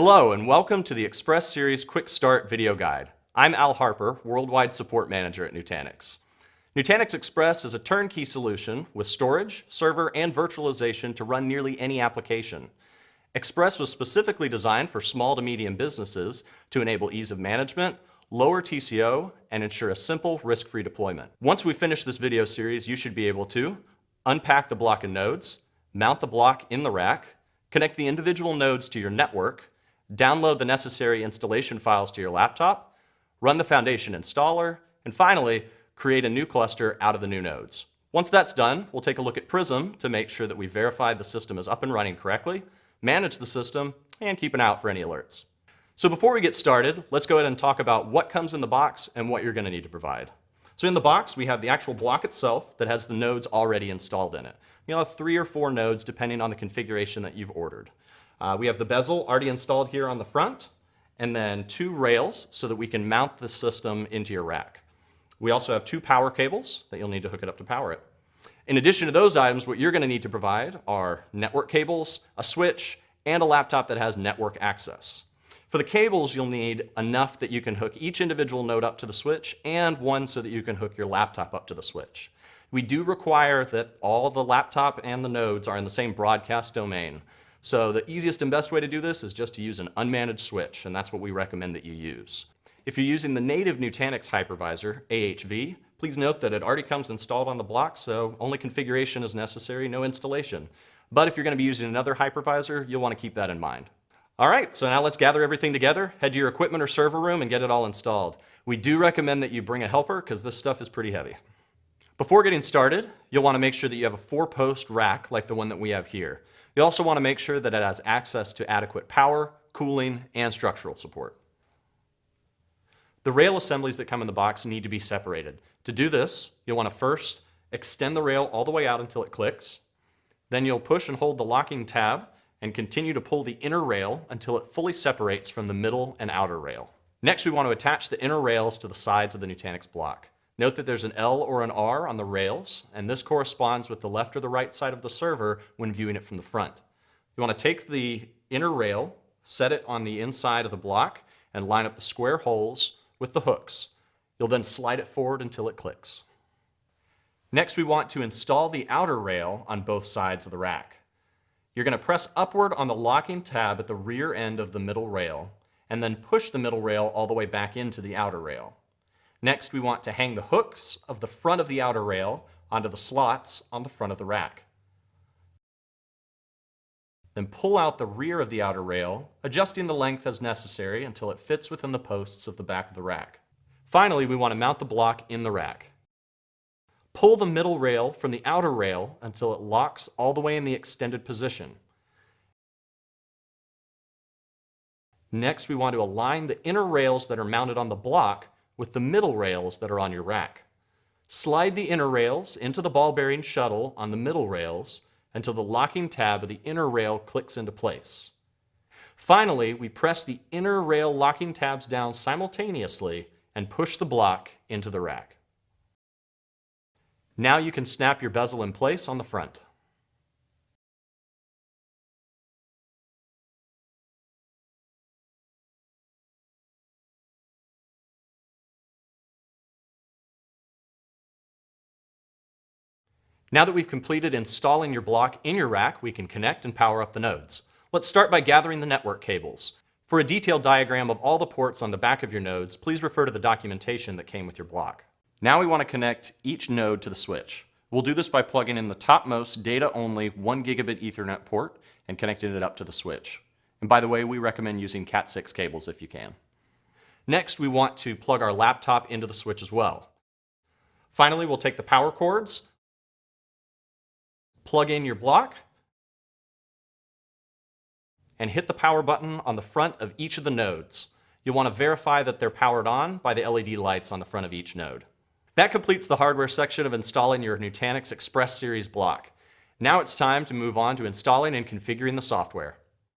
Hello and welcome to the Xpress Series Quick Start video guide. I'm Al Harper, Worldwide Support Manager at Nutanix. Nutanix Xpress is a turnkey solution with storage, server, and virtualization to run nearly any application. Xpress was specifically designed for small to medium businesses to enable ease of management, lower TCO, and ensure a simple, risk-free deployment. Once we finish this video series, you should be able to unpack the block and nodes, mount the block in the rack, connect the individual nodes to your network, download the necessary installation files to your laptop, run the foundation installer, and finally, create a new cluster out of the new nodes. Once that's done, we'll take a look at Prism to make sure that we verified the system is up and running correctly, manage the system, and keep an eye out for any alerts. So before we get started, let's go ahead and talk about what comes in the box and what you're going to need to provide. So in the box, we have the actual block itself that has the nodes already installed in it. You'll have 3 or 4 nodes depending on the configuration that you've ordered. We have the bezel already installed here on the front, and then 2 rails so that we can mount the system into your rack. We also have 2 power cables that you'll need to hook it up to power it. In addition to those items, what you're going to need to provide are network cables, a switch, and a laptop that has network access. For the cables, you'll need enough that you can hook each individual node up to the switch, and one so that you can hook your laptop up to the switch. We do require that all the laptop and the nodes are in the same broadcast domain. So the easiest and best way to do this is just to use an unmanaged switch, and that's what we recommend that you use. If you're using the native Nutanix hypervisor, AHV, please note that it already comes installed on the block, so only configuration is necessary, no installation. But if you're going to be using another hypervisor, you'll want to keep that in mind. All right, so now let's gather everything together, head to your equipment or server room, and get it all installed. We do recommend that you bring a helper because this stuff is pretty heavy. Before getting started, you'll want to make sure that you have a 4-post rack like the one that we have here. You also want to make sure that it has access to adequate power, cooling, and structural support. The rail assemblies that come in the box need to be separated. To do this, you'll want to first extend the rail all the way out until it clicks. Then you'll push and hold the locking tab and continue to pull the inner rail until it fully separates from the middle and outer rail. Next, we want to attach the inner rails to the sides of the Nutanix block. Note that there's an L or an R on the rails, and this corresponds with the left or the right side of the server when viewing it from the front. You want to take the inner rail, set it on the inside of the block, and line up the square holes with the hooks. You'll then slide it forward until it clicks. Next, we want to install the outer rail on both sides of the rack. You're going to press upward on the locking tab at the rear end of the middle rail, and then push the middle rail all the way back into the outer rail. Next, we want to hang the hooks of the front of the outer rail onto the slots on the front of the rack. Then pull out the rear of the outer rail, adjusting the length as necessary until it fits within the posts of the back of the rack. Finally, we want to mount the block in the rack. Pull the middle rail from the outer rail until it locks all the way in the extended position. Next, we want to align the inner rails that are mounted on the block with the middle rails that are on your rack. Slide the inner rails into the ball bearing shuttle on the middle rails until the locking tab of the inner rail clicks into place. Finally, we press the inner rail locking tabs down simultaneously and push the block into the rack. Now you can snap your bezel in place on the front. Now that we've completed installing your block in your rack, we can connect and power up the nodes. Let's start by gathering the network cables. For a detailed diagram of all the ports on the back of your nodes, please refer to the documentation that came with your block. Now we want to connect each node to the switch. We'll do this by plugging in the topmost data-only 1 gigabit Ethernet port and connecting it up to the switch. And by the way, we recommend using Cat6 cables if you can. Next, we want to plug our laptop into the switch as well. Finally, we'll take the power cords, plug in your block, and hit the power button on the front of each of the nodes. You'll want to verify that they're powered on by the LED lights on the front of each node. That completes the hardware section of installing your Nutanix Xpress Series block. Now it's time to move on to installing and configuring the software.